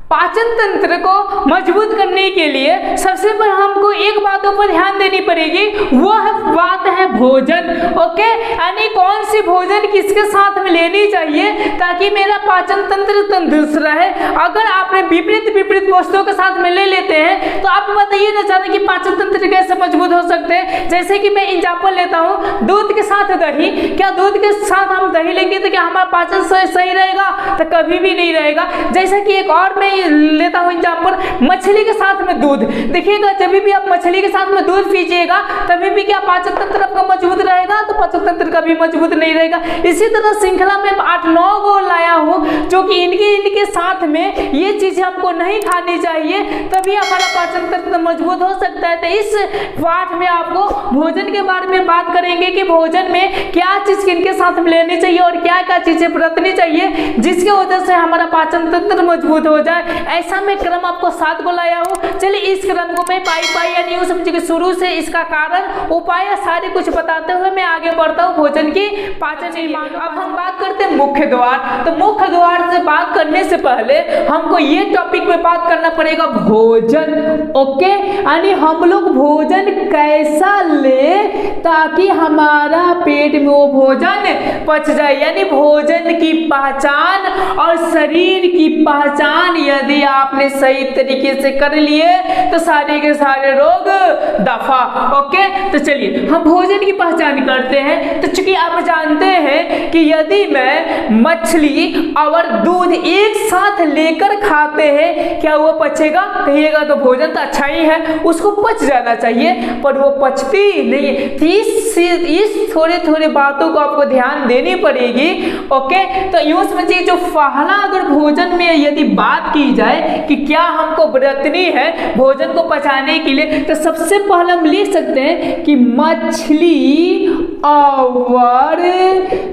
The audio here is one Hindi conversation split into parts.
पाचन तंत्र को मजबूत करने के लिए सबसे पहले हमको एक बातों पर ध्यान देनी पड़ेगी, वह बात है भोजन। ओके, यानी कौन सी भोजन किसके साथ में लेनी चाहिए ताकि मेरा पाचन तंत्र तंदुरुस्त रहे। अगर आपने विपरीत वस्तुओं के साथ में ले लेते हैं तो आप बताइए ना चाहते कि पाचन तंत्र कैसे मजबूत हो सकते हैं। जैसे कि मैं एग्जाम्पल लेता हूँ, दूध के साथ दही। क्या दूध के साथ हम दही लेंगे तो क्या हमारा पाचन सही रहेगा? तो कभी भी नहीं रहेगा। जैसे कि एक और मैं लेता हूँ एग्जाम्पल, मछली के साथ में दूध। देखिएगा जब भी आप मछली के साथ में दूध पीजिएगा तभी भी क्या पाचन तंत्र आपका मजबूत रहेगा? तो पाचन तंत्र का भी मजबूत नहीं रहेगा। इसी तरह श्रृंखला में 8-9 गो लाया हूँ जो कि इनके साथ में ये चीजें हमको नहीं खानी चाहिए, तभी हमारा पाचन तंत्र मजबूत हो सकता है। तो इस पाठ में आपको भोजन के बारे में बात करेंगे कि भोजन में क्या चीज किनके साथ में लेनी चाहिए और क्या क्या चीजें बरतनी चाहिए जिसकी वजह से हमारा पाचन तंत्र मजबूत हो जाए। ऐसा मैं क्रम आपको 7 को लाया हूँ। चलिए इस क्रम को मैं पाई यानी यूं समझिए शुरू से इसका कारण उपाय सारे कुछ बताते हुए मैं आगे बढ़ता हूँ भोजन की पाचन निर्माण। अब हम बात करते हैं मुख्य द्वार। तो मुख्य द्वार से बात करने से पहले हमको ये टॉपिक पे बात करना पड़ेगा भोजन। ओके, यानी हम लोग भोजन कैसा ले ताकि हमारा पेट में वो भोजन पच जाए, यानी भोजन की पहचान और शरीर की पहचान यदि आपने सही तरीके से कर लिए तो सारे के सारे रोग दफा। ओके, तो चलिए हम भोजन की पहचान करते हैं। तो चूंकि आप जानते हैं कि यदि मैं मछली और दूध एक साथ लेकर खाते हैं क्या वो पचेगा? कहिएगा तो भोजन तो अच्छा ही है, उसको पच जाना चाहिए, पर वो पचती नहीं। इस थोड़े बातों को आपको ध्यान देनी पड़ेगी। ओके, तो यूं समझिए जो पहला अगर भोजन में यदि बात की जाए कि क्या हमको बरतनी है भोजन को पचाने के लिए, तो सबसे पहले हम लिख सकते हैं कि मछली और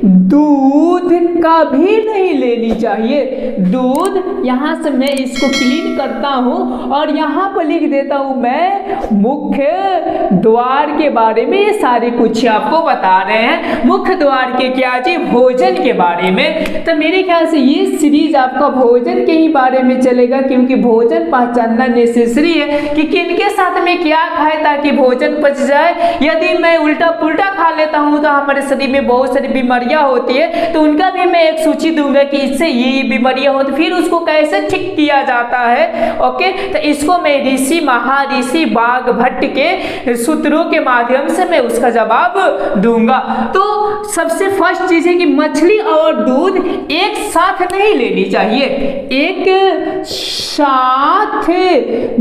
दूध कभी नहीं लेनी चाहिए। दूध, यहां से मैं इसको क्लीन करता हूं और यहां पर लिख देता हूं मैं मुख्य द्वार के बारे में। ये सारे कुछ आपको बता रहे हैं मुख्य द्वार के क्या जी, भोजन के बारे में। तो मेरे ख्याल से ये सीरीज आपका भोजन के ही बारे में चलेगा, क्योंकि भोजन पहचानना नेसेसरी है कि किनके साथ में क्या खाए ताकि भोजन पच जाए। यदि मैं उल्टा पुल्टा खा लेता हूं तो हमारे शरीर में बहुत सारी बीमारियां होती है, तो उनका भी मैं एक सूची दूंगा कि इससे ये बीमारियां होती, फिर उसको कैसे ठीक किया जाता है। ओके, तो इसको मैं ऋषि महर्षि वाग्भट के सूत्रों के माध्यम से मैं उसका जवाब दूंगा। तो सबसे फर्स्ट चीज है कि मछली और दूध एक साथ नहीं लेनी चाहिए, एक साथ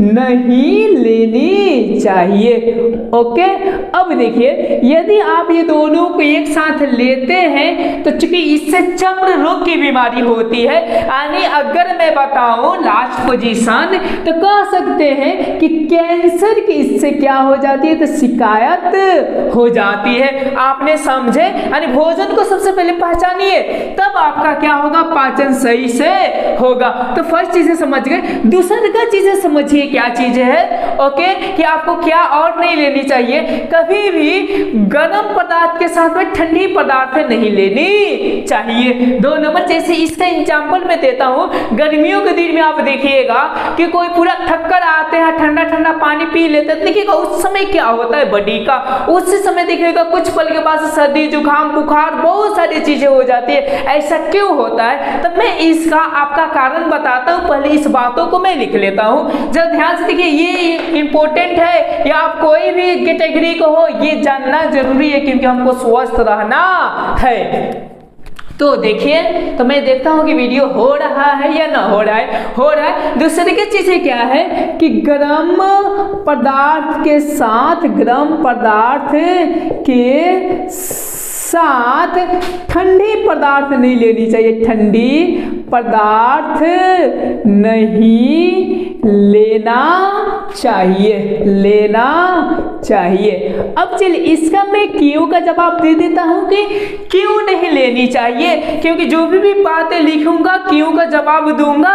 नहीं लेनी चाहिए। ओके, अब देखिए यदि आप ये दोनों को एक साथ लेते हैं तो चूंकि इससे चर्म रोग की बीमारी होती है, यानी अगर मैं बताऊं लास्ट पोजीशन तो कह सकते हैं कि कैंसर की इससे क्या हो जाती है, तो शिकायत हो जाती है। आपने समझे? यानी भोजन को सबसे पहले पहचानिए, तब आपका क्या होगा, पाचन सही से होगा। तो फर्स्ट चीजें समझ गए। दूसरा का चीजें समझिए क्या चीज है। ओके, कि आपको क्या और नहीं लेनी चाहिए, कभी भी गर्म पदार्थ के साथ में ठंडी पदार्थ नहीं लेनी चाहिए। 2 नंबर, जैसे इसका एग्जाम्पल मैं देता हूँ, गर्मियों के दिन में आप देखिएगा कि कोई पूरा थक्कर आते हैं, ठंडा ठंडा पानी पी लेते हैं, देखिएगा उस समय क्या होता है बॉडी का, उस समय देखिएगा कुछ पल के बाद सर्दी जुकाम बुखार बहुत सारी चीजें हो जाती है। ऐसा क्यों होता है? तो मैं इसका आपका कारण बताता हूँ, पहले इस बातों को मैं लिख लेता हूँ, जरा ध्यान से देखिए, ये इंपॉर्टेंट है, या आप कोई भी कैटेगरी को हो ये जानना जरूरी है, क्योंकि हमको स्वस्थ रहना है। तो देखिए, तो मैं देखता हूँ कि वीडियो हो रहा है या ना हो रहा है। हो रहा है। दूसरी की चीजें क्या है कि गर्म पदार्थ के साथ ठंडी पदार्थ नहीं लेनी चाहिए, ठंडी पदार्थ नहीं लेना चाहिए, लेना चाहिए। अब चलिए इसका मैं क्यों का जवाब दे देता हूं कि क्यों नहीं लेनी चाहिए, क्योंकि जो भी बातें लिखूंगा क्यों का जवाब दूंगा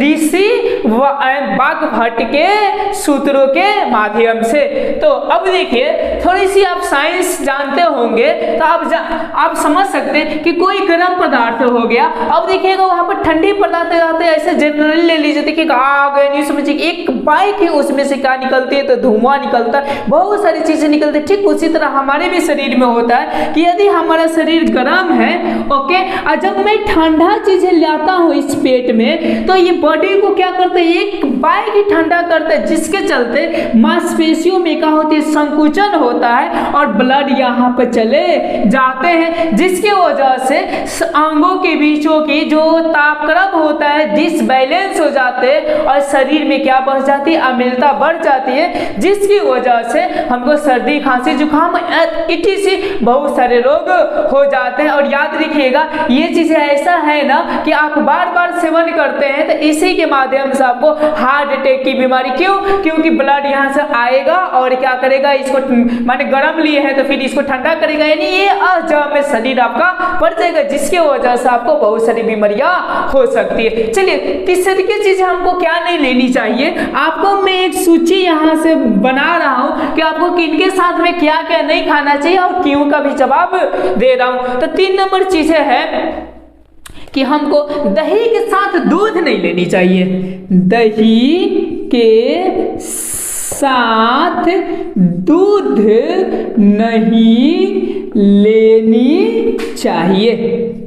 ऋषि वाग्भट के सूत्रों के माध्यम से। तो अब देखिए थोड़ी सी आप साइंस जानते होंगे तो आप समझ सकते हैं कि कोई गर्म पदार्थ हो गया, अब देखिएगा वहां पर ठंडी पदार्थ आते हैं, ऐसे जनरली ले लीजिए, देखिएगा आग नहीं समझिए एक बाइक है उसमें से क्या निकलती है तो धुआं निकलता है, बहुत सारी चीजें निकलती है। ठीक उसी तरह हमारे भी शरीर में होता है कि यदि हमारा शरीर गर्म है ओके, और जब मैं ठंडा चीजें लाता हूँ इस पेट में तो ये बॉडी को क्या करता है एक बाइक ही ठंडा करता है, जिसके चलते मांसपेशियों में क्या होती है संकुचन होता है और ब्लड यहाँ पर चले जाते हैं, जिसकी वजह से अंगों के बीचों की जो तापक्रम होता है डिसबैलेंस हो जाते हैं और शरीर में क्या बढ़ जाती है अम्लता बढ़ जाती है, जिसकी वजह से हमको सर्दी खांसी जुकाम इत्यादि बहुत सारे रोग हो जाते हैं। और याद रखिएगा ये चीजें ऐसा है ना कि आप बार बार सेवन करते हैं तो इसी के माध्यम से आपको हार्ट अटैक की बीमारी, क्यों, क्योंकि ब्लड यहाँ से आएगा और क्या करेगा इसको माने गर्म लिए हैं तो फिर इसको ठंडा करेगा, यानी ये अजम में शरीर आपका बढ़ जाएगा, जिसकी वजह से आपको बहुत सारी बीमारियां हो सकती है। चलिए तीसरी की चीज हमको क्या नहीं लेनी चाहिए, आपको मैं एक सूची यहाँ से बना रहा हूँ कि आपको किनके साथ में क्या क्या नहीं खाना चाहिए और क्यों का भी जवाब दे रहा हूँ। तो 3 नंबर चीजें है कि हमको दही के साथ दूध नहीं लेनी चाहिए, दही के साथ दूध नहीं लेनी चाहिए,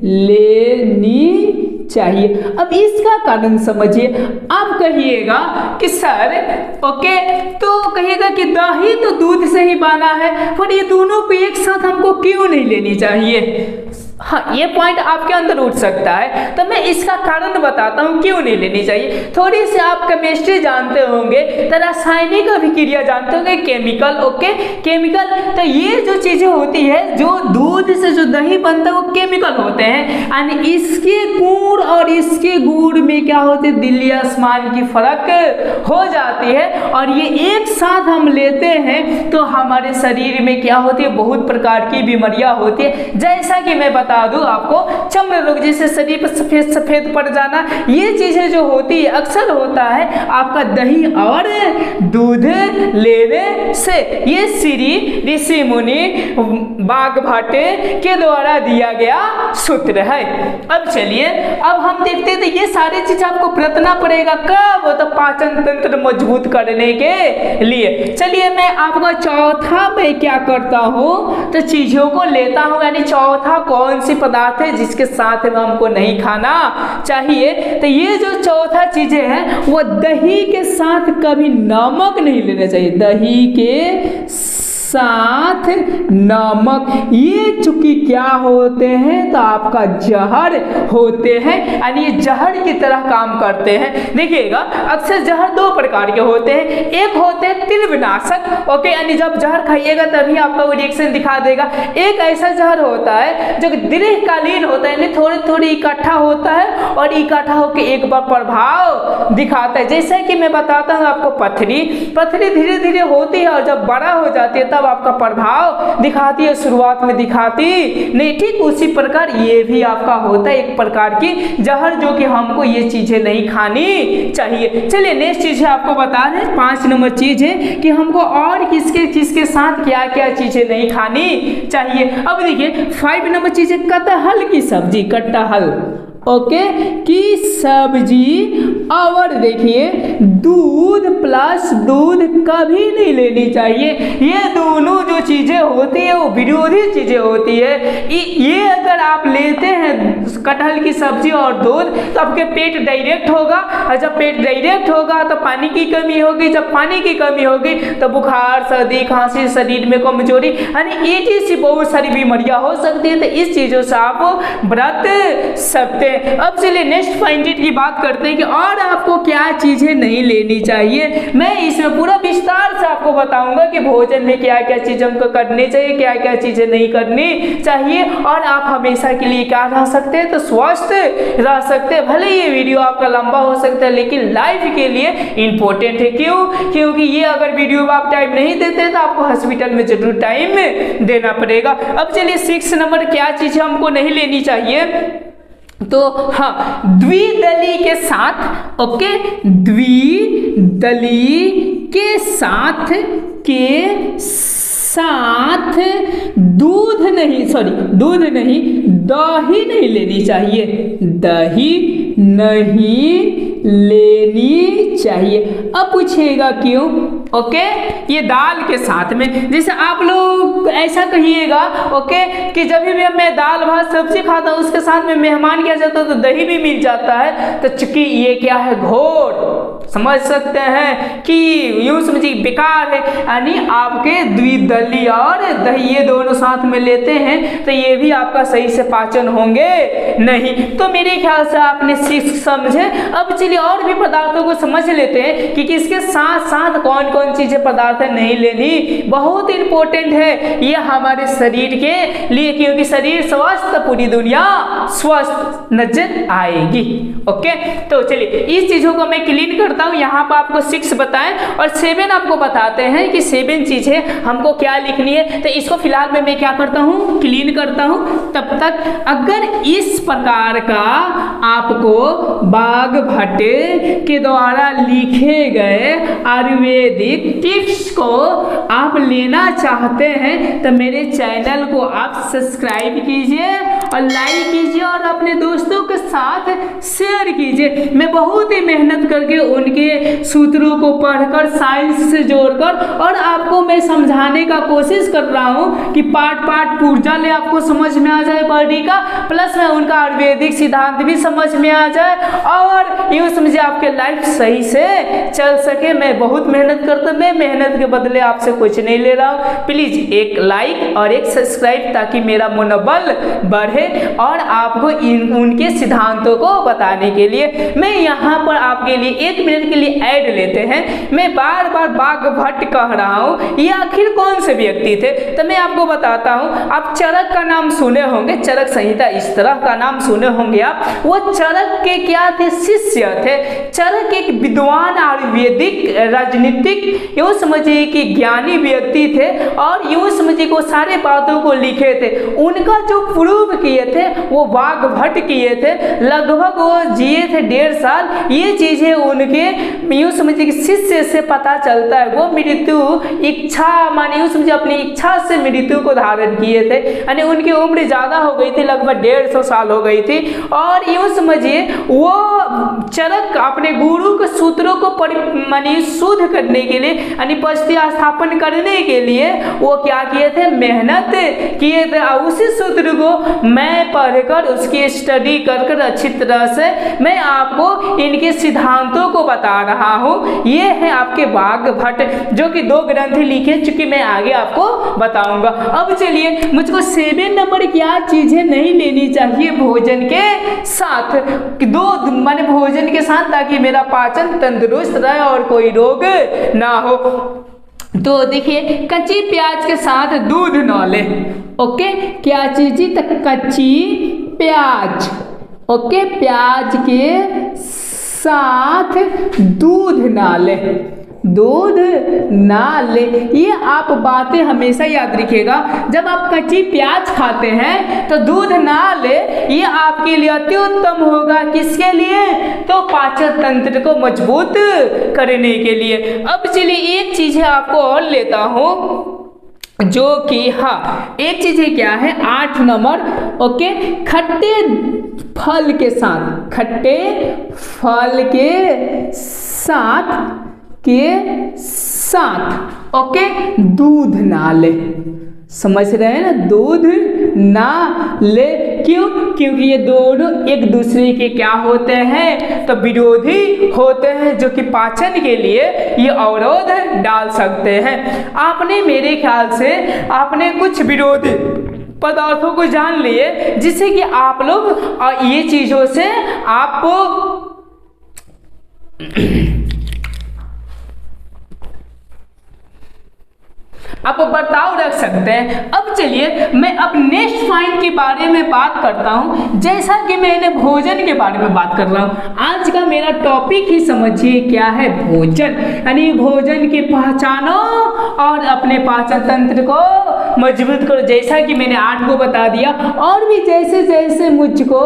लेनी चाहिए। अब इसका कारण समझिए, आप कहिएगा कि सर ओके तो कहिएगा कि दही तो दूध से ही बना है, पर ये दोनों को एक साथ हमको क्यों नहीं लेनी चाहिए। हाँ ये पॉइंट आपके अंदर उठ सकता है, तो मैं इसका कारण बताता हूँ क्यों नहीं लेनी चाहिए। थोड़ी सी आप केमिस्ट्री जानते होंगे तो रासायनिक अभिक्रिया जानते होंगे, केमिकल ओके केमिकल, तो ये जो चीजें होती है जो दूध से जो दही बनता है वो केमिकल होते हैं, यानी इसके गुण और इसके गुण में क्या होते है दिल्ली आसमान की फर्क हो जाती है, और ये एक साथ हम लेते हैं तो हमारे शरीर में क्या होती है बहुत प्रकार की बीमारियां होती है। जैसा कि मैं बता दूं आपको चमड़ी रोग जैसे शरीर पर सफेद सफेद पड़ जाना, ये चीजें जो होती है अक्सर होता है आपका दही और दूध लेने से। ये श्री ऋषि मुनि वाग्भट के द्वारा दिया गया सूत्र है। अब चलिए अब हम देखते हैं तो ये सारी चीज आपको बरतना पड़ेगा कब, तो पाचन तंत्र मजबूत करने के लिए। चलिए मैं आपका चौथा मैं क्या करता हूँ तो चीजों को लेता हूँ, यानी चौथा कौन सी पदार्थ है जिसके साथ में हमको नहीं खाना चाहिए। तो ये जो चौथा चीजें हैं वो दही के साथ कभी नमक नहीं लेना चाहिए, दही के साथ नमक, ये चूंकि क्या होते हैं तो आपका जहर होते हैं, यानी ये जहर की तरह काम करते हैं। देखिएगा अक्सर जहर 2 प्रकार के होते हैं, एक होते हैं तीव्रनाशक ओके, यानी जब जहर खाइएगा तभी आपका वो रिएक्शन दिखा देगा। एक ऐसा जहर होता है जो दीर्घकालीन होता है, यानी थोड़ी थोड़ी इकट्ठा होता है और इकट्ठा होकर एक बार प्रभाव दिखाता है। जैसे कि मैं बताता हूँ आपको पथरी धीरे धीरे होती है और जब बड़ा हो जाती है तब आपका प्रभाव दिखाती है, शुरुआत में दिखाती नहीं। ठीक उसी प्रकार ये भी आपका होता है एक प्रकार की जहर, जो कि हमको ये चीजें नहीं खानी चाहिए। चलिए नेक्स्ट चीज है आपको बता दें, 5 नंबर चीज है कि हमको और किसके साथ क्या क्या चीजें नहीं खानी चाहिए। अब देखिए 5 नंबर चीज है कटहल की सब्जी, कटहल ओके की सब्जी, और देखिए दूध प्लस दूध कभी नहीं लेनी चाहिए। ये दोनों जो चीजें होती है वो विरोधी चीजें होती है। ये अगर आप लेते हैं कटहल की सब्जी और दूध तो आपके पेट डायरेक्ट होगा, और जब पेट डायरेक्ट होगा तो पानी की कमी होगी, जब पानी की कमी होगी तो बुखार सर्दी खांसी शरीर में कमजोरी यानी ऐसी बहुत सारी बीमारियां हो सकती है। तो इस चीजों से आप बरत सकते हैं। अब चलिए नेक्स्ट पॉइंट की बात करते हैं कि और आपको क्या चीजें नहीं लेनी चाहिए। मैं इसमें पूरा विस्तार से आपको बताऊंगा कि भोजन में क्या क्या चीजें हमको करनी चाहिए, क्या क्या चीजें नहीं करनी चाहिए, और आप हमेशा के लिए क्या रह सकते हैं तो स्वस्थ रह सकते हैं। भले ये वीडियो आपका लंबा हो सकता है लेकिन लाइफ के लिए इंपॉर्टेंट है। क्यों? क्योंकि ये अगर वीडियो आप टाइम नहीं देते तो आपको हॉस्पिटल में जरूर टाइम देना पड़ेगा। अब चलिए 6 नंबर क्या चीज़ हमको नहीं लेनी चाहिए, तो हाँ, द्विदली के साथ, ओके, द्विदली के साथ दूध नहीं दही नहीं लेनी चाहिए, दही नहीं लेनी चाहिए। अब पूछेगा क्यों? ओके, ये दाल के साथ में, जैसे आप लोग ऐसा कहिएगा ओके कि जब भी मैं दाल भात सब्जी खाता हूँ उसके साथ में मेहमान क्या जाता है तो दही भी मिल जाता है, तो चूंकि ये क्या है, घोर, समझ सकते हैं कि यूं समझिए बेकार है। यानी आपके द्विदली और दही ये दोनों साथ में लेते हैं तो ये भी आपका सही से पाचन होंगे नहीं। तो मेरे ख्याल से आपने समझे। अब चलिए और भी पदार्थों को समझ लेते हैं कि किसके साथ साथ कौन कौन चीजें पदार्थ नहीं लेनी, बहुत इंपॉर्टेंट है ये हमारे शरीर के लिए, क्योंकि शरीर स्वस्थ पूरी दुनिया स्वस्थ नजर आएगी। ओके, तो चलिए इस चीजों को मैं क्लीन करता हूँ। यहाँ पर आपको 6 बताएं और 7 आपको बताते हैं कि 7 चीजें हमको क्या लिखनी है। तो इसको फिलहाल में मैं क्या करता हूँ, क्लीन करता हूँ। तब तक अगर इस प्रकार का आपको बाघभट्ट के द्वारा लिखे गए आयुर्वेदिक टिप्स को आप लेना चाहते हैं तो मेरे चैनल को आप सब्सक्राइब कीजिए और लाइक कीजिए और अपने दोस्तों के साथ शेयर कीजिए। मैं बहुत ही मेहनत करके उनके सूत्रों को पढ़कर साइंस से जोड़कर और आपको मैं समझाने का कोशिश कर रहा हूँ कि पार्ट पूर्जा ले आपको समझ में आ जाए बॉडी का, प्लस में उनका आयुर्वेदिक सिद्धांत भी समझ में आ जाए और यूँ समझिए आपके लाइफ सही से चल सके। मैं बहुत मेहनत करता हूँ, मैं मेहनत के बदले आपसे कुछ नहीं ले रहा हूँ। प्लीज एक लाइक और एक सब्सक्राइब ताकि मेरा मनोबल बढ़े और आपको उनके सिद्धांतों को बताने के लिए मैं यहाँ पर आपके लिए 1 मिनट के लिए ऐड लेते हैं। मैं बार बार बाघभट्ट कह रहा हूँ, ये आखिर कौन से व्यक्ति थे, तो मैं आपको बताता हूँ। आप चरक का नाम सुने होंगे, चरक संहिता इस तरह का नाम सुने होंगे आप। वो चरक के क्या थे, शिष्य थे। चरक एक विद्वान आयुर्वेदिक राजनीतिक यूँ समझिए कि ज्ञानी व्यक्ति थे और यूँ समझिए को सारे बातों को लिखे थे। उनका जो प्रूव किए थे वो बाघभट्ट किए थे। लगभग वो जिए थे 1.5 साल। ये चीजें उनके यूँ समझिए कि शिष्य से पता चलता है। वो मृत्यु इच्छा माने यूँ समझिए अपनी इच्छा से मृत्यु को धारण किए थे, यानी उनकी उम्र ज्यादा हो गई थी, लगभग 150 साल हो गई थी। और यूँ समझिए वो चरक अपने गुरु के सूत्रों को माने शुद्ध करने के लिए यानी पश्चिम स्थापन करने के लिए वो क्या किए थे, मेहनत किए थे। उसी सूत्र को मैं पढ़कर उसकी स्टडी कर अच्छी तरह से मैं आपको इनके सिद्धांतों को बता रहा हूँ। ये है आपके बाघभट्ट जो कि 2 ग्रंथ लिखे, चूंकि मैं आगे आपको बताऊंगा। अब चलिए मुझको 7 नंबर क्या चीजें नहीं लेनी चाहिए भोजन के साथ, 2 माने भोजन के साथ, ताकि मेरा पाचन तंदुरुस्त रहे और कोई रोग ना हो। तो देखिए, कच्ची प्याज के साथ दूध न ले। ओके, क्या चीज, कच्ची प्याज, ओके, प्याज के साथ दूध ना ले, दूध ना ले। ये आप बातें हमेशा याद रखिएगा। जब आप कच्ची प्याज खाते हैं तो दूध ना ले, ये आपके लिए अति उत्तम होगा। किसके लिए, तो पाचन तंत्र को मजबूत करने के लिए। अब चलिए एक चीज है आपको और लेता हूँ जो कि हाँ, एक चीज है क्या है, 8 नंबर, ओके, खट्टे फल के साथ, खट्टे फल के साथ ओके दूध ना ले। समझ रहे हैं ना, दूध ना ले। क्यों? क्योंकि ये दोनों एक दूसरे के क्या होते हैं, तो विरोधी होते हैं, जो कि पाचन के लिए ये अवरोध डाल सकते हैं। आपने मेरे ख्याल से आपने कुछ विरोधी पदार्थों को जान लिए जिससे कि आप लोग ये चीजों से आपको आप बर्ताव रख सकते हैं। अब अब चलिए मैं अब नेक्स्ट पॉइंट के बारे में बात करता हूं। जैसा कि मैंने भोजन के बारे में बात कर रहा हूं, आज का मेरा टॉपिक ही समझिए क्या है, भोजन। यानी भोजन की पहचानो और अपने पाचन तंत्र को मजबूत करो। जैसा कि मैंने 8 को बता दिया, और भी जैसे जैसे मुझको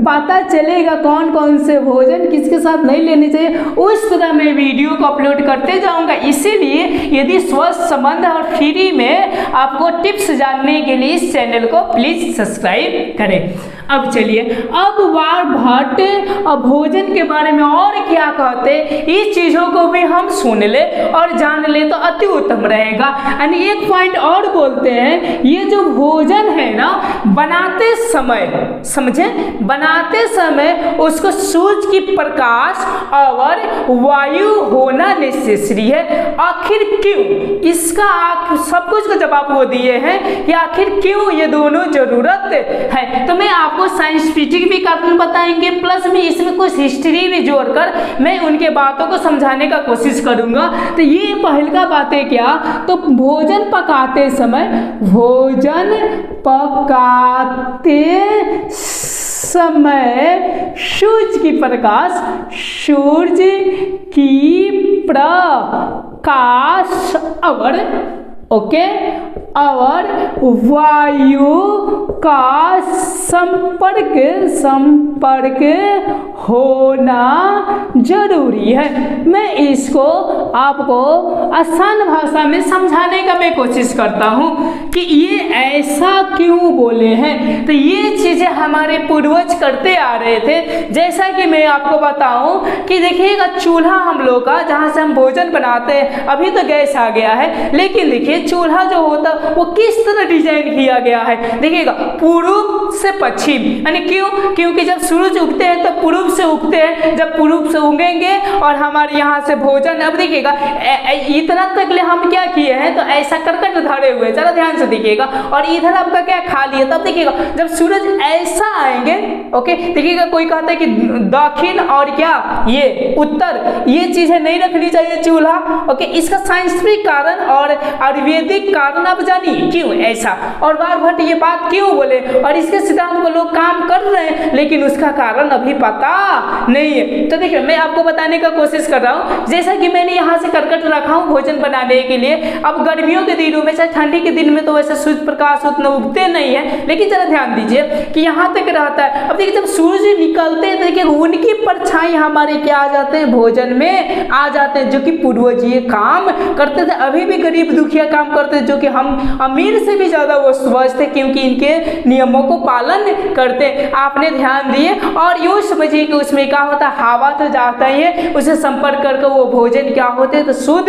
पता चलेगा कौन कौन से भोजन किसके साथ नहीं लेने चाहिए, उस तरह मैं वीडियो को अपलोड करते जाऊंगा। इसीलिए यदि स्वस्थ संबंध और फ्री में आपको टिप्स जानने के लिए इस चैनल को प्लीज सब्सक्राइब करें। अब चलिए, अब वारभट्ट और भोजन के बारे में और क्या कहते, इस चीजों को भी हम सुन ले और जान ले तो अति उत्तम रहेगा। यानी एक पॉइंट और बोलते हैं, ये जो भोजन है ना, बनाते समय, समझे, बनाते समय उसको सूरज की प्रकाश और वायु होना नेसेसरी है। आखिर क्यों? इसका सब कुछ का जवाब वो दिए हैं कि आखिर क्यों ये दोनों जरूरत है। तो मैं आपको साइंटिफिक भी कारण बताएंगे, प्लस में इसमें कुछ हिस्ट्री भी जोड़कर मैं उनके बातों को समझाने का कोशिश करूंगा। तो ये पहला बात है क्या, तो भोजन पकाते समय, भोजन पकाते समय सूरज की प्रकाश, सूरज की प्रकाश और वायु का संपर्क होना जरूरी है। मैं इसको आपको आसान भाषा में समझाने का मैं कोशिश करता हूँ कि ये ऐसा क्यों बोले हैं। तो ये चीजें हमारे पूर्वज करते आ रहे थे। जैसा कि मैं आपको बताऊं कि देखिएगा, चूल्हा हम लोग का जहाँ से हम भोजन बनाते हैं, अभी तो गैस आ गया है, लेकिन देखिए चूल्हा जो होता वो किस तरह डिजाइन किया गया है। देखिएगा, पूर्व से पश्चिम, यानी क्यों? क्योंकि जब सूरज उगते हैं तो पूर्व से उगते हैं, जब पूर्व से उगेंगे और हमारे यहाँ से भोजन, अब देखिएगा इतना तक ले हम क्या किए हैं, तो ऐसा करकट धरे हुए, चलो ध्यान से देखिएगा, और इधर आपका क्या खाली है। तब देखिएगा जब सूरज ऐसा आएंगे, ओके, देखिएगा कोई कहता है कि दक्षिण और क्या ये उत्तर, ये चीजें नहीं रखनी चाहिए चूल्हा, ओके। इसका साइंटिफिक कारण और आयुर्वेदिक कारण आप जानिए क्यों ऐसा, और वारभट्ट ये बात क्यों बोले, और इसके सिद्धांत को लोग काम कर रहे हैं, लेकिन उसका कारण अभी पता नहीं है। तो देखिए मैं आपको बताने का कोशिश कर रहा हूँ। जैसा कि मैंने यहाँ से करकट रखा हूँ भोजन बनाने के लिए। अब गर्मियों के दिनों में, चाहे ठंडी के दिन में, तो वैसे सूर्य प्रकाश उतना उगते नहीं है, लेकिन जरा ध्यान दीजिए कि यहाँ तक रहता है। अब देखिए जब सूर्य निकलते हैं तो देखिए उनकी परछाई हमारे क्या आ जाते हैं, भोजन में आ जाते हैं, जो कि पूर्वज ये काम करते थे। अभी भी गरीब दुखिया काम करते थे, जो कि हम अमीर से भी ज्यादा वो स्वस्थ थे, क्योंकि इनके नियमों को पालन करते। आपने ध्यान दिए, और यूं समझिए कि उसमें क्या होता है, हवा तो जाता ही है, उसे संपर्क करके वो भोजन क्या होते तो शुद्ध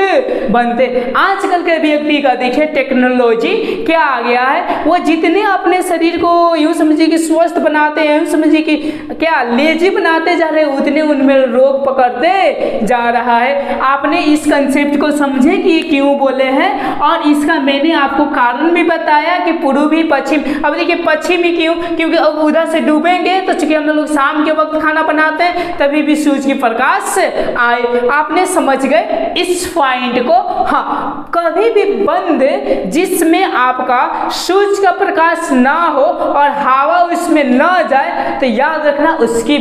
बनते। आजकल के व्यक्ति का देखिए टेक्नोलॉजी क्या आ गया है, वो जितने अपने शरीर को यूं समझिए कि स्वस्थ बनाते हैं, यूं समझिए कि क्या लेजी बनाते जा रहे हैं, उतने उनमें रोग पकड़ते जा रहा है। आपने इस कंसेप्ट को समझे कि ये क्यों बोले हैं, और इसका मैंने आपको कारण भी बताया कि पूर्वी पश्चिम। अब देखिए पश्चिमी क्यों, क्योंकि अब उधर से डूबेंगे तो चूंकि हम लोग शाम के वक्त खाना बनाते हैं, तभी भी सूरज की प्रकाश आए। आपने समझ गए इस पॉइंट को। हाँ, कभी भी बंद जिसमें आपका सूरज का प्रकाश ना हो और हवा उसमें ना जाए, तो याद रखना उसकी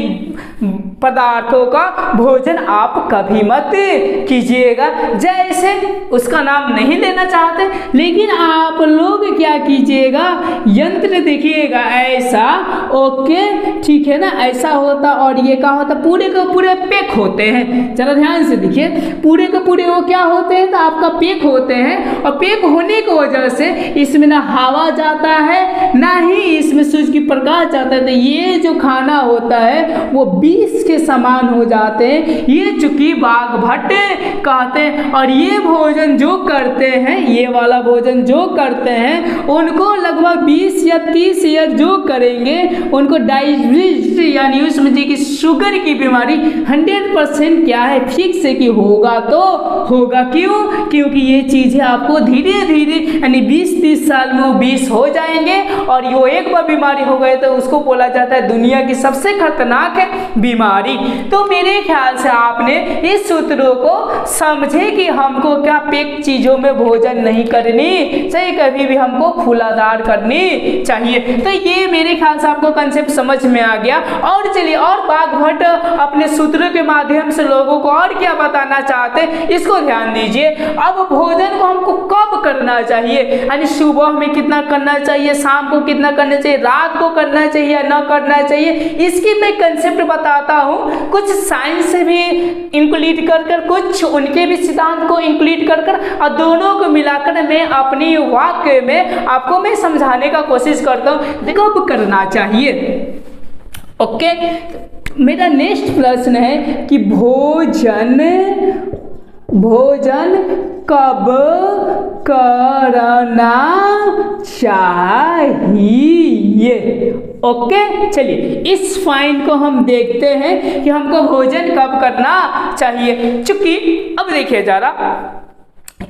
पदार्थों का भोजन आप कभी मत कीजिएगा। जैसे उसका नाम नहीं लेना चाहते, लेकिन आप लोग क्या कीजिएगा, यंत्र देखिएगा ऐसा, ओके, ठीक है ना, ऐसा होता, और ये क्या होता, पूरे के पूरे पैक होते हैं। चलो ध्यान से देखिए, पूरे के पूरे वो क्या होते हैं, तो आपका पैक होते हैं, और पैक होने की वजह से इसमें ना हवा जाता है, ना ही इसमें सूरज की प्रकाश जाता है। तो ये जो खाना होता है वो 20 के समान हो जाते हैं। ये चूंकि वारभट्ट कहते हैं, और ये भोजन जो करते हैं, ये वाला भोजन जो करते हैं, उनको लगभग 20 या 30 ईयर जो करेंगे, उनको डायबिटीज यानी समझिए कि शुगर की बीमारी 100% क्या है, फिक्स है कि होगा तो होगा। क्यों? क्योंकि ये चीजें आपको धीरे धीरे यानी 20-30 साल में वो 20 हो जाएंगे, और वो एक बार बीमारी हो गए तो उसको बोला जाता है दुनिया की सबसे खतरनाक बीमारी। हमारी। तो मेरे ख्याल से आपने इस सूत्रों को समझे कि हमको क्या पैक चीजों में भोजन नहीं करनी चाहिए, कभी भी हमको फूलादार करनी चाहिए। तो ये मेरे ख्याल से आपको कंसेप्ट समझ में आ गया। और चलिए, और बाघभट्ट अपने सूत्रों के माध्यम से लोगों को और क्या बताना चाहते हैं, इसको ध्यान दीजिए। अब भोजन को हमको कब करना चाहिए, यानी सुबह में कितना करना चाहिए, शाम को कितना करना चाहिए, रात को करना चाहिए या न करना चाहिए, इसकी मैं कंसेप्ट बताता हूँ। कुछ साइंस से भी इंक्लूड कर कुछ उनके भी सिद्धांत को इंक्लूड कर और दोनों को मिलाकर मैं अपनी वाक्य में आपको मैं समझाने का कोशिश करता हूँ कब करना चाहिए। ओके, मेरा नेक्स्ट प्रश्न है कि भोजन कब करना चाहिए। ओके, चलिए इस फाइन को हम देखते हैं कि हमको भोजन कब करना चाहिए। चूंकि अब देखिए जरा,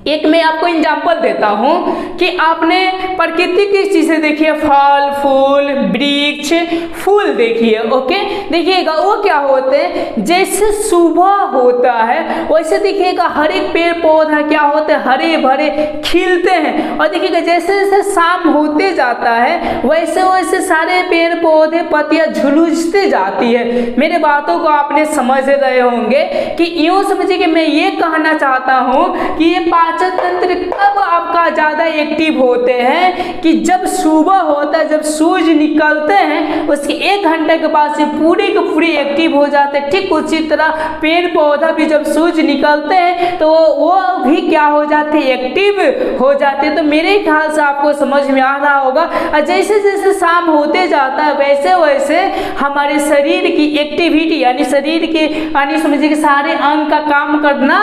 एक मैं आपको एग्जाम्पल देता हूँ कि आपने प्रकृति की चीज़ें देखिए, फल फूल वृक्ष फूल देखिए। ओके, देखिएगा वो क्या होते हैं, जैसे सुबह होता है वैसे देखिएगा हर एक पेड़ पौधा क्या होते हैं, हरे भरे खिलते हैं। और देखिएगा जैसे जैसे शाम होते जाता है वैसे वैसे सारे पेड़ पौधे पत्तियां झुलझते जाती है। मेरे बातों को आपने समझ रहे होंगे कि यूँ समझिए कि मैं ये कहना चाहता हूँ कि ये पाचन तंत्र कब आपका ज्यादा एक्टिव होते हैं कि जब सुबह होता है, जब सूरज निकलते हैं उसके 1 घंटे के बाद से पूरे के पूरे एक्टिव हो जाते हैं। ठीक उसी तरह पेड़ पौधा भी जब सूरज निकलते हैं तो वो भी क्या हो जाते हैं, एक्टिव हो जाते हैं। तो मेरे ख्याल से आपको समझ में आ रहा होगा, जैसे जैसे शाम होते जाता है वैसे वैसे हमारे शरीर की एक्टिविटी यानी शरीर के यानी समझिए कि सारे अंग का काम करना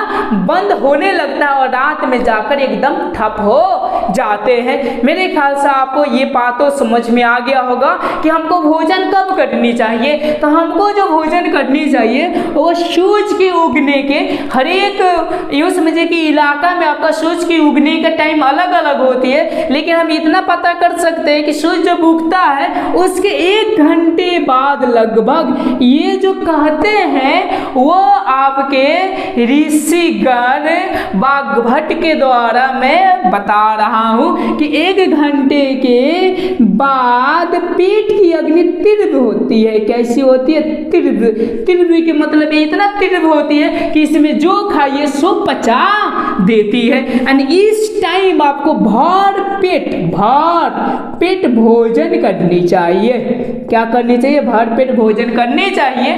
बंद होने लगता है और रात में जाकर एकदम ठप हो जाते हैं। मेरे ख्याल से आपको ये बात तो समझ में आ गया होगा कि हमको भोजन कब करनी चाहिए। तो हमको जो भोजन करनी चाहिए वो सूरज के उगने के हर एक यूँ समझिए कि इलाका में आपका सूरज की उगने का टाइम अलग अलग होती है, लेकिन हम इतना पता कर सकते हैं कि सूरज जब उगता है उसके 1 घंटे बाद लगभग ये जो कहते हैं वो आपके ऋषिगण बाघभट्ट के द्वारा मैं बता रहा हूँ कि 1 घंटे के बाद पेट की अग्नि तीव्र होती है। कैसी होती है, तीव्र। तीव्र के मतलब इतना तीव्र होती है कि इसमें जो खाइए सो पचा देती है। एंड इस टाइम आपको भर पेट भोजन करनी चाहिए। क्या करनी चाहिए, भर पेट भोजन करनी चाहिए।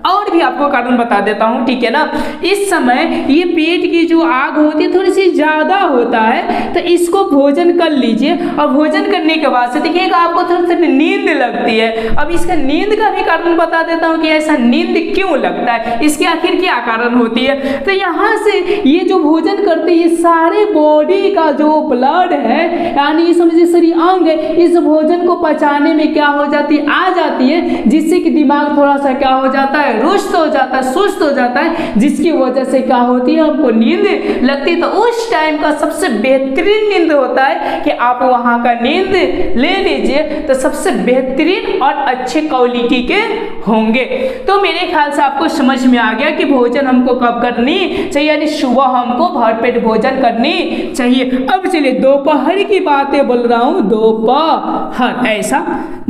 और भी आपको कारण बता देता हूँ, ठीक है ना। इस समय ये पेट की जो आग होती है थोड़ी सी ज़्यादा होता है, तो इसको भोजन कर लीजिए। और भोजन करने के बाद से देखिएगा आपको थोड़ी सी नींद लगती है। अब इसका नींद का भी कारण बता देता हूँ कि ऐसा नींद क्यों लगता है, इसकी आखिर क्या कारण होती है। तो यहाँ से ये जो भोजन करते हैं ये सारे बॉडी का जो ब्लड है यानी समझिए शरीर अंग है, इस भोजन को पचाने में क्या हो जाती है, आ जाती है, जिससे कि दिमाग थोड़ा सा क्या हो जाता है, रुष्ट हो जाता है, सुस्त हो जाता है, जिसकी वजह से क्या होती है, हमको नींद लगती है। तो उस टाइम का सबसे बेहतरीन नींद होता है कि आप वहाँ का नींद ले लीजिए, तो सबसे बेहतरीन और अच्छे क्वालिटी के होंगे। तो मेरे ख्याल से आपको समझ में आ गया कि भोजन हमको कब करनी चाहिए, यानी सुबह हमको भरपेट भोजन करनी चाहिए। अब चलिए दोपहर की बातें बोल रहा हूँ, दोपहर, ऐसा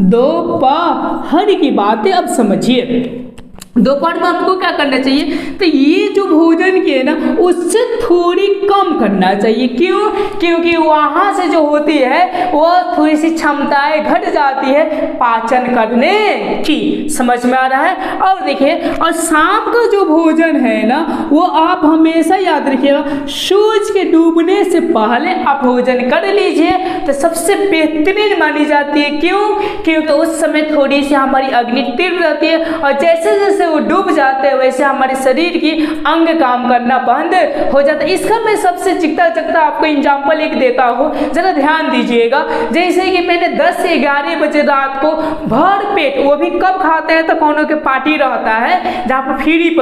दोपहर की बातें अब समझिए। दोपहर में हमको क्या करना चाहिए, तो ये जो भोजन की है ना उससे थोड़ी कम करना चाहिए। क्यों, क्योंकि वहाँ से जो होती है वो थोड़ी सी क्षमताएं घट जाती है पाचन करने की। समझ में आ रहा है। और देखिए, और शाम का जो भोजन है ना वो आप हमेशा याद रखिएगा सूरज के डूबने से पहले आप भोजन कर लीजिए, तो सबसे बेहतरीन मानी जाती है। क्यों, क्योंकि उस समय थोड़ी सी हमारी अग्नि तीव्र रहती है और जैसे जैसे जैसे वो डूब जाते हैं वैसे हमारे शरीर की अंग काम करना बंद हो जाता है। इसका मैं सबसे चिकता चकता आपको एग्जाम्पल एक देता हूँ, जरा ध्यान दीजिएगा। जैसे कि मैंने 10 से 11 बजे रात को भर पेट, वो भी कब खाते हैं तो कौनों के पार्टी रहता है जहाँ पर फ्री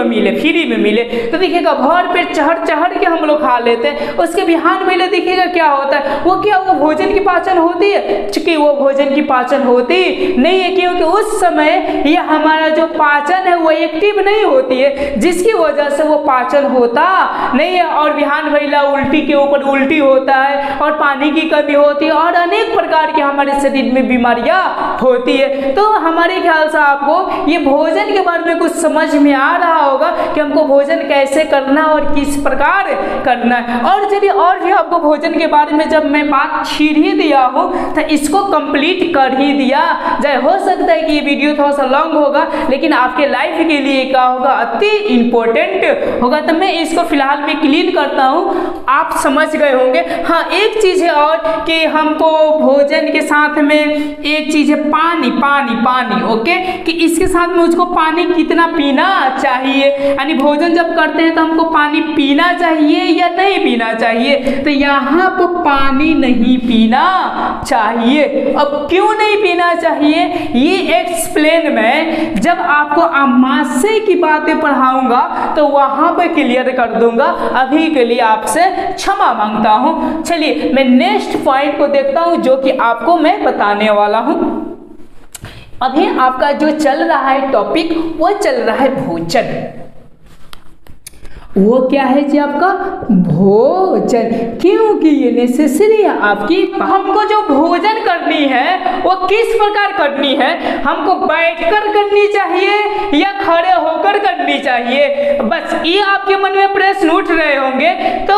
में मिले तो देखिएगा भर पेट चढ़ के हम लोग खा लेते हैं। उसके बिहान पहले देखिएगा क्या होता है, वो भोजन की पाचन होती है? चूंकि वो भोजन की पाचन होती नहीं है, क्योंकि उस समय ये हमारा जो पाचन है वो एक्टिव नहीं होती है, जिसकी वजह से वो पाचन होता नहीं है और बिहान भैला उल्टी के ऊपर उल्टी होता है और पानी की कमी होती है और अनेक प्रकार की हमारे शरीर में बीमारियां होती है। तो हमारे ख्याल से आपको ये भोजन के बारे में कुछ समझ में आ रहा होगा कि हमको भोजन कैसे करना और किस प्रकार करना है। और चलिए और भी आपको भोजन के बारे में जब मैं बात छीड़ ही दिया हूँ तो इसको कंप्लीट कर ही दिया जाए। हो सकता है कि ये वीडियो थोड़ा सा लॉन्ग होगा लेकिन आपके लाइफ के लिए क्या होगा, अति इंपॉर्टेंट होगा। तो मैं इसको फिलहाल में क्लीन करता हूँ, आप समझ गए होंगे। हाँ, एक चीज है और कि हमको भोजन के साथ में एक चीज है पानी। ओके, कि इसके साथ में उसको पानी कितना पीना चाहिए, यानी भोजन जब करते हैं तो हमको पानी पीना चाहिए या नहीं पीना चाहिए। तो यहाँ पर पानी नहीं पीना चाहिए। अब क्यों नहीं पीना चाहिए ये एक्सप्लेन मैं जब आपको अमाशय की बातें पढ़ाऊंगा तो वहां पर क्लियर कर दूंगा। अभी के लिए आपसे क्षमा मांगता हूं। चलिए मैं नेक्स्ट पॉइंट को देखता हूं जो कि आपको मैं बताने वाला हूं। अभी आपका जो चल रहा है टॉपिक वो चल रहा है भोजन। वो क्या है जी आपका भोजन, क्योंकि ये नेसेसरी है आपकी। हमको जो भोजन करनी है वो किस प्रकार करनी है, हमको बैठकर करनी चाहिए या खड़े होकर करनी चाहिए? बस ये आपके मन में प्रश्न उठ रहे होंगे। तो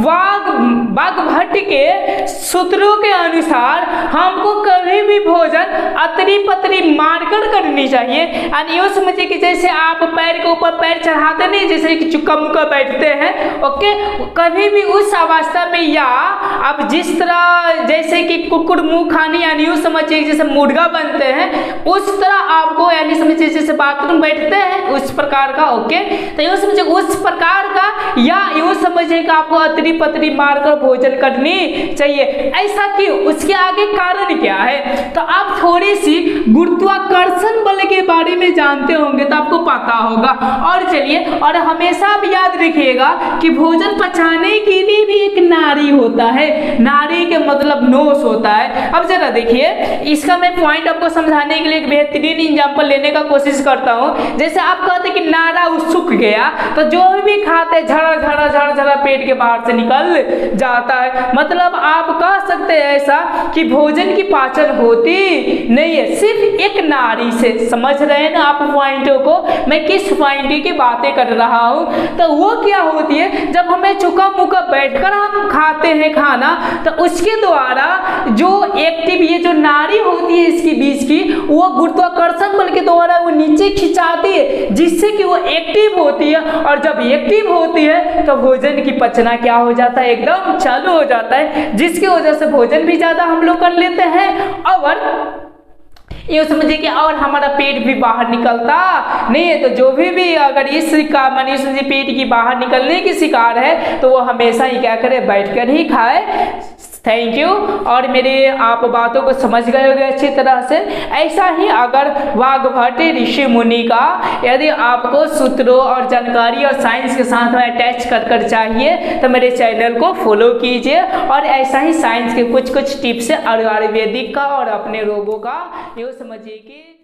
वाग्भट के सूत्रों के अनुसार हमको कभी भी भोजन अतरी पतरी मारकर करनी चाहिए। यानी यूँ समझिए कि जैसे आप पैर के ऊपर पैर चढ़ाते नहीं, जैसे कि चुका मुका बैठते हैं, ओके, कभी भी उस अवस्था में या आप जिस तरह जैसे कि कुकुर मुंह खानी, यानी यूँ समझिए जैसे मुर्गा बनते हैं उस तरह आपको, यानी समझिए जैसे बाथरूम बैठते हैं उस प्रकार का, ओके, तो यूँ समझिए उस प्रकार का, या यूँ समझिए कि आपको अतरी पतरी मारकर भोजन करनी चाहिए। ऐसा क्यों, उसके आगे कारण क्या है? तो आप थोड़ी सी गुरुत्वाकर्षण बल के बारे में जानते होंगे तो आपको पता होगा। और चलिए, और हमेशा आप याद रखिएगा कि भोजन पचाने के लिए भी एक नाड़ी होता है। नाड़ी के मतलब नोस होता है। अब जरा देखिए, इसका मैं पॉइंट आपको समझाने के लिए एक बेहतरीन एग्जांपल लेने का कोशिश करता हूँ। जैसे आप कहते कि नाड़ा सूख गया तो जो भी खाते झड़ा पेट के बाहर से निकल जाता है। मतलब आप कह सकते हैं ऐसा कि भोजन की पाचन होती नहीं है, सिर्फ एक नाड़ी से। समझ रहे हैं ना आप पॉइंटों को, मैं किस पॉइंट की बातें कर रहा हूँ? तो वो क्या होती है, जब हमें चुका मुका बैठकर हम खाते हैं खाना तो उसके द्वारा जो एक्टिव ये जो नाड़ी होती है इसके बीच की, वो गुरुत्वाकर्षण बल के द्वारा वो नीचे खिंचाती है जिससे कि वो एक्टिव होती है। और जब एक्टिव होती है तो भोजन की पचना क्या हो जाता है, एकदम चालू हो जाता है, जिसकी वजह से भोजन भी ज्यादा हम लोग कर लेते हैं और ये समझिए कि और हमारा पेट भी बाहर निकलता नहीं है। तो जो भी अगर इसका मनुष्य पेट की बाहर निकलने की शिकार है तो वो हमेशा ही क्या करे, बैठकर ही खाए। Thank you. और मेरे आप बातों को समझ गए होंगे अच्छी तरह से। ऐसा ही अगर वाग्भट ऋषि मुनि का यदि आपको सूत्रों और जानकारी और साइंस के साथ में अटैच कर चाहिए तो मेरे चैनल को फॉलो कीजिए। और ऐसा ही साइंस के कुछ टिप्स है आयुर्वेदिक का और अपने रोगों का, ये समझिए कि